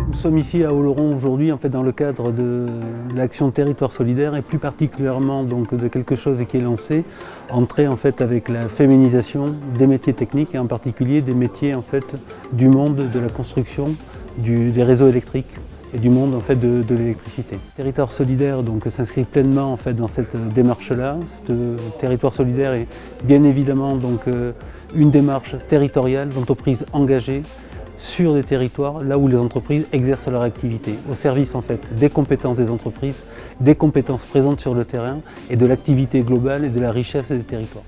Nous sommes ici à Oloron aujourd'hui dans le cadre de l'action Territoire solidaire et plus particulièrement de quelque chose qui est lancé, entrer avec la féminisation des métiers techniques et en particulier des métiers du monde de la construction, des réseaux électriques et du monde de l'électricité. Territoire solidaire s'inscrit pleinement dans cette démarche-là. Ce territoire solidaire est bien évidemment une démarche territoriale d'entreprises engagées sur des territoires là où les entreprises exercent leur activité, au service des compétences des entreprises, des compétences présentes sur le terrain et de l'activité globale et de la richesse des territoires.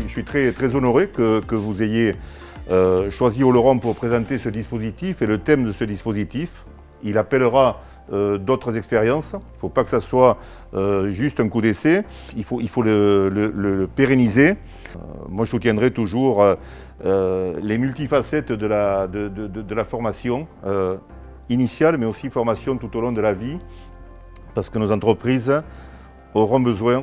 Je suis très honoré que vous ayez choisi Oloron pour présenter ce dispositif et le thème de ce dispositif. Il appellera d'autres expériences. Il ne faut pas que ça soit juste un coup d'essai. Il faut le pérenniser. Moi, je soutiendrai toujours les multifacettes de la formation initiale, mais aussi formation tout au long de la vie, parce que nos entreprises auront besoin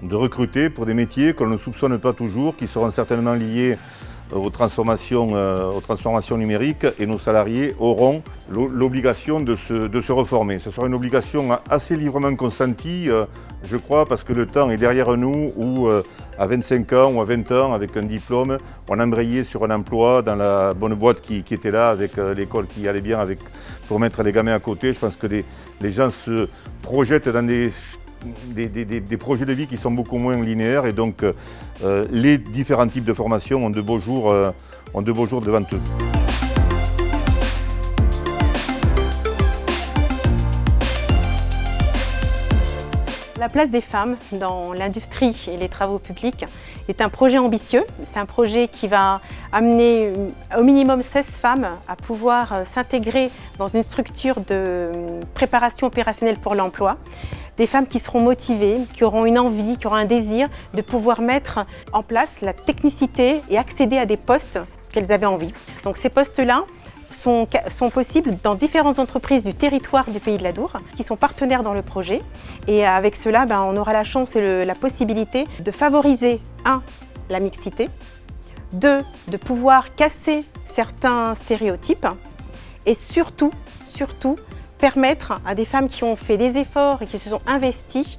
de recruter pour des métiers qu'on ne soupçonne pas toujours, qui seront certainement liés aux transformations numériques, et nos salariés auront l'obligation de se reformer. Ce sera une obligation assez librement consentie, je crois, parce que le temps est derrière nous où à 25 ans ou à 20 ans, avec un diplôme, on embrayait sur un emploi dans la bonne boîte qui était là, avec l'école qui allait bien pour mettre les gamins à côté. Je pense que les gens se projettent dans des projets de vie qui sont beaucoup moins linéaires, et donc les différents types de formations ont de beaux jours devant eux. La place des femmes dans l'industrie et les travaux publics est un projet ambitieux. C'est un projet qui va amener au minimum 16 femmes à pouvoir s'intégrer dans une structure de préparation opérationnelle pour l'emploi. Des femmes qui seront motivées, qui auront une envie, qui auront un désir de pouvoir mettre en place la technicité et accéder à des postes qu'elles avaient envie. Donc ces postes-là sont possibles dans différentes entreprises du territoire du Pays de l'Adour qui sont partenaires dans le projet. Et avec cela, on aura la chance et la possibilité de favoriser, 1, la mixité, 2, de pouvoir casser certains stéréotypes et surtout, permettre à des femmes qui ont fait des efforts et qui se sont investies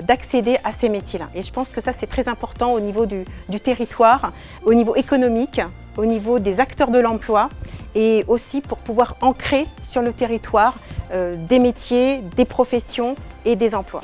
d'accéder à ces métiers-là. Et je pense que ça, c'est très important au niveau du territoire, au niveau économique, au niveau des acteurs de l'emploi, et aussi pour pouvoir ancrer sur le territoire des métiers, des professions et des emplois.